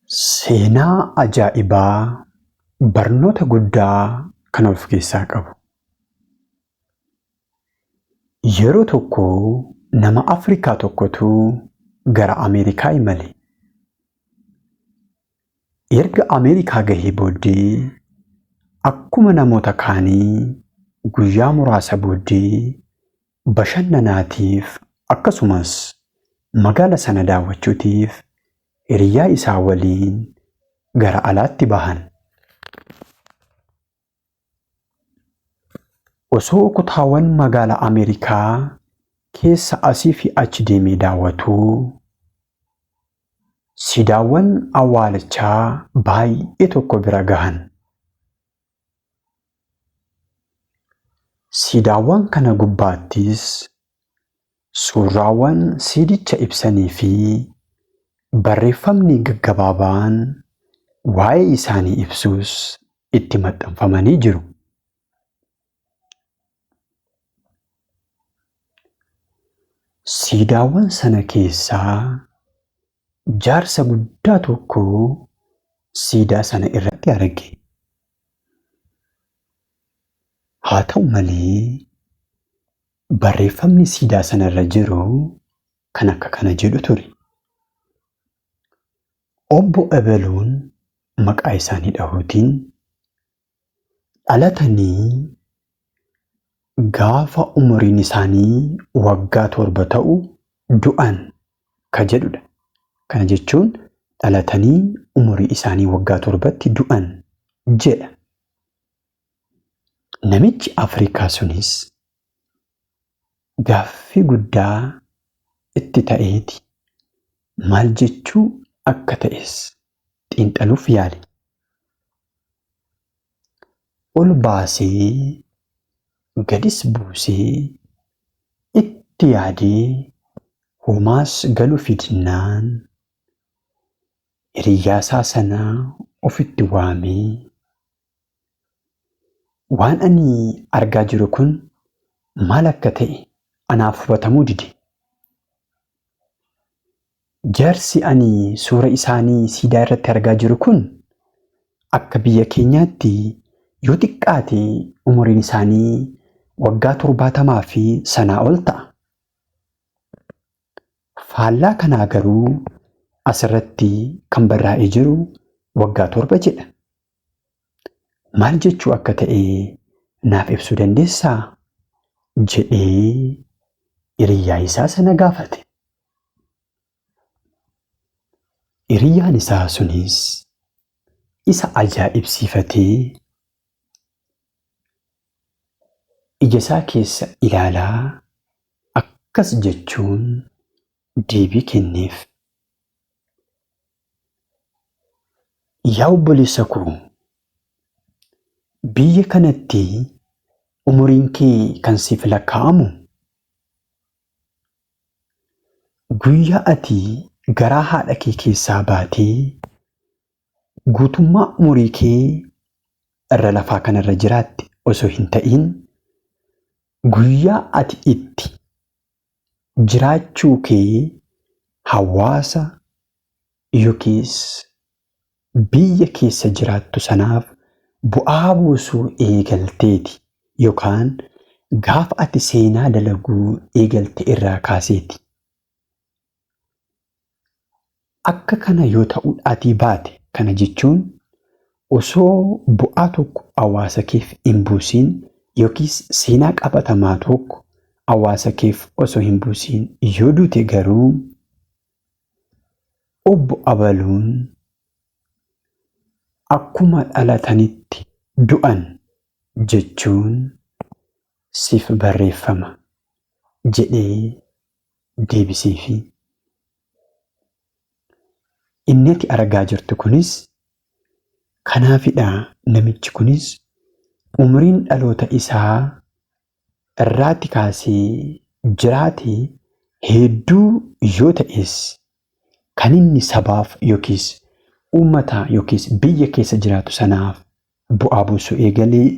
Seenaa ajaa'ibaa barnoota guddaa kan of keessaa qabu. Yeroo tokko nama Afrikaa tokkotu gara Ameerikaa imale. Erga Ameerikaa gahee booddee akkuma namoota kaanii guyyaa muraasa booddee bashannanaatiif akkasumas magaala sana daawwachuutiif hiriyaa isaa waliin gara alaatti bahan. Osoo kutaawwan magaala Ameerikaa keessa asii fi achi deemee daawwatuu siidaawwan awwaalchaa baay'ee tokko bira gahan. Siidaawwan kana gubbaattis suuraawwan siidicha ibsanii fi barreeffamni gaggabaabaan waa'ee isaanii ibsus itti maxxanfamanii jiru. Siidaawwan sana keessaa jaarsa guddaa tokko siidaa sana irratti arge. Haa ta'u malee barreeffamni siidaa sana irra jiru kan akka kana jedhu ture. Obbo Ebeluun maqaa isaanii dhahuutiin dhalatanii gaafa umuriin isaanii waggaa 7 ta'u du'an ka jedhudha. Kana jechuun dhalatanii umurii isaanii waggaa 7tti du'an jedha. Namichi Afrikaa sunis gaaffii guddaa itti ta'eeti maal jechuu akka ta'es xiinxaluuf yaale. Ol baasee gadis buusee itti yaadee homaas galuu fidnaan hiriyyaasaa sanaa ofitti waamee waan ani argaa jiru kun maal akka ta'e anaaf hubatamuu dide. Jaarsi ani suura isaanii siidaa irratti argaa jiru kun akka biyya keenyaatti yoo xiqqaate umuriin isaanii waggaa 70 fi sanaa ol ta'a. Faallaa kanaa garuu asirratti kan barraa'ee jiru waggaa 7 jedha. Maal jechuu akka ta'e naaf ibsuu dandeessaa? jedhee hiriyyaa isaa sana gaafate. Hiriyyaan isaa sunis isa ajaa'ibsiifatee ija isaa keessa ilaalaa akkas jechuun deebii kenneef. Yaa obboleessa koo, biyya kanatti umuriin kee kan siif lakkaa'amu guyyaa ati garaa haadha kee keessaa baatee guutummaa umurii kee irra lafaa kanarra jiraatte osoo hin ta'in guyyaa ati itti jiraachuu kee hawaasa yookiis biyya keessa jiraattu sanaaf bu'aa buusuu eegalteeti yookaan gaafa ati seenaa dalaguu eegalte irraa kaaseeti. Akka kana yoo ta'uudhaatii baate kana jechuun osoo bu'aa tokko hawaasa keef hin buusin yookiis seenaa qabatamaa tokko hawaasa keef osoo hin buusin yoo duute garuu obbo Abaluun akkuma dhalatanitti du'an jechuun siif barreeffama jedhee deebiseefi. Inni ati argaa jirtu kunis kanaafidha. Namichi kunis umriin dhaloota isaa irraatti kaasee jiraate hedduu yoo ta'es kan inni sabaaf yookiis uummata yookiis biyya keessa jiraatu sanaaf bu'aa buusuu eegalee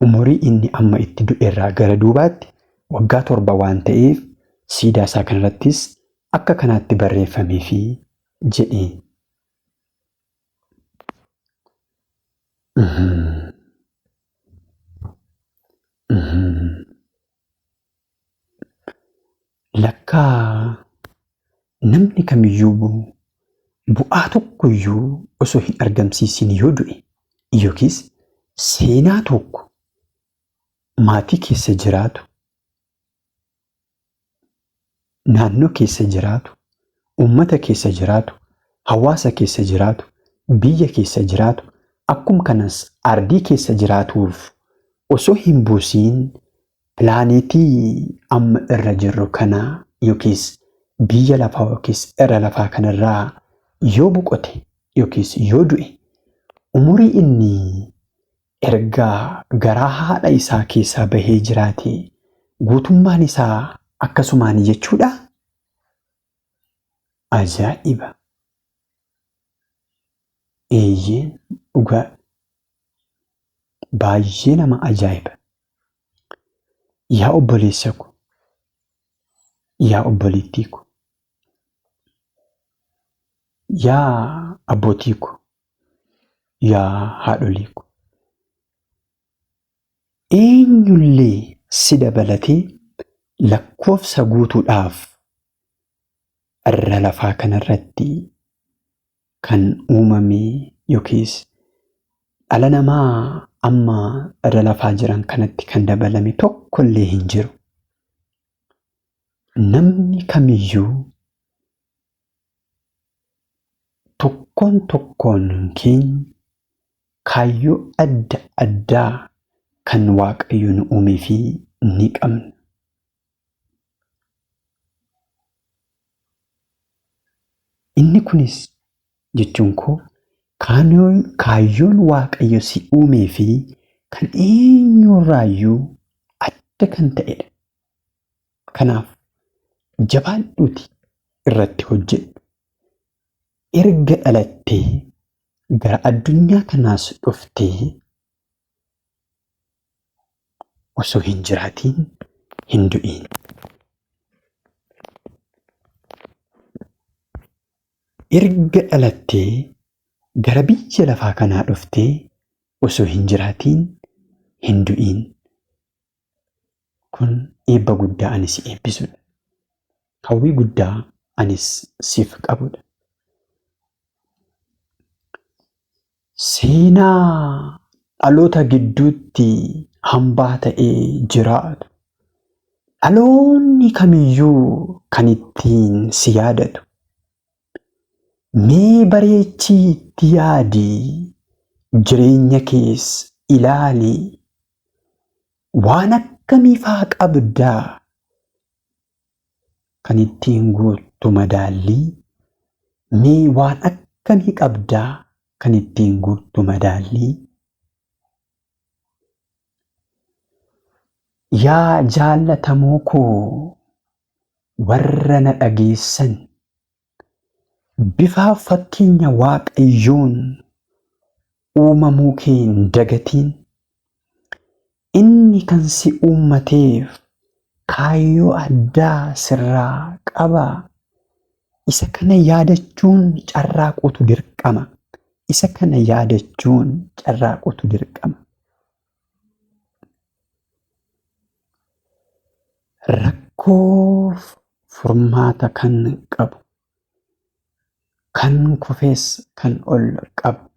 umurii inni amma itti du'erraa gara duubaatti waggaa 7 waan ta'eef siidaa isaa kanarrattis akka kanaatti barreeffamee fi jedhee. Lakkaa namni kamiyyuu bu'aa tokkoyyuu osoo hin argamsiisin yoo du'e yookiis seenaa tokko maatii keessa jiraatu, naannoo keessa jiraatu, uummata keessa jiraatu, hawaasa keessa jiraatu, biyya keessa jiraatu, akkuma kanas ardii keessa jiraatuuf osoo hin buusiin pilaaneetii amma irra jirru kana yookiis biyya lafaa yookiis irra lafaa kanarraa yoo boqote yookiis yoo du'e umurii inni ergaa garaa haadha isaa keessaa bahee jiraate guutummaan isaa akkasumaan jechuudha. Ajaa'iba! Eeyyeen dhugaa baay'ee nama ajaa'iba! Yaa obboleessa ko, yaa obboleettii ko, yaa abbootii ko, yaa haadholii ko, eenyullee si dabalatee lakkoofsa guutuudhaaf irra lafaa kanarratti kan uumame yookiis dhala namaa amma irra lafaa jiran kanatti kan dabalame tokkollee hin jiru. Namni kamiyyuu tokkoon keenya kaayyoo adda addaa kan Waaqayyo nu uumee fi ni qabna. Inni kunis jechuun koo kaayyoon Waaqayyo si uumee fi kan eenyurraayyuu adda kan ta'edha. Kanaaf jabaadhuuti irratti hojjedhu. Erga dhalattee gara addunyaa kanaas dhuftee osoo hin jiraatiin hin du'iin. Erga dhalattee gara biyya lafaa kanaa dhuftee osoo hin jiraatiin hin du'iin. Kun eebba guddaa ani si eebbisudha. Hawwii guddaa anis siif qabudha. Seenaa dhaloota gidduutti hambaa ta'ee jiraatu. Dhaloonni kamiyyuu kan ittiin si yaadatu. Mee bareechii itti yaadii jireenya kees ilaalii waan akkamiifaa qabdaa kan ittiin guuttu madaallii. Mee waan akkamii qabdaa kan ittiin guuttu madaallii. Yaa jaallatamoo koo warra na dhageessan bifa fakkeenya Waaqayyoon uumamuu kee hin dagatiin. Inni kan si uummateef kaayyoo addaa sirraa qaba. Isa kana yaadachuun carraaquutu dirqama. Isa kana yaadachuun carraaquutu dirqama. Rakkoof furmaata kan qabu, kan kufees kan ol qabu,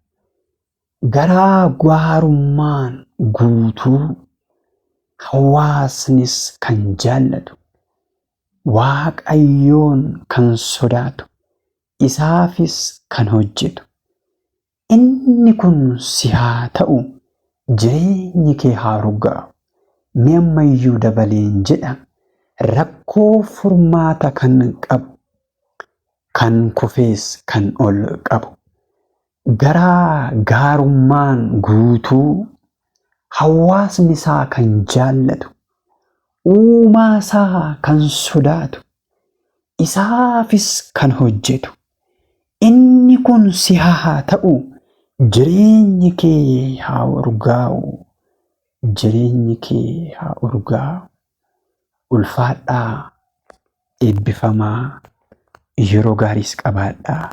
garaa gaarummaan guutuu hawaasnis kan jaallatu, Waaqayyoon kan sodaatu, isaafis kan hojjetu. Inni kun si haa ta'u, jireenyi kee haa rugaa'u. Mee ammayyuu dabaleen jedha. Rakkoo furmaata kan qabu, kan kufees kan ol qabu, garaa gaarummaan guutuu hawaasni isaa kan jaallatu, uumaa isaa kan sodaatu, isaafis kan hojjetu. Inni kun si haa ta'u, jireenyi kee haa rugaa'u. jireenyi kee haa urgaa, ulfaadhaa, eebbifamaa, yeroo gaariis qabaadhaa.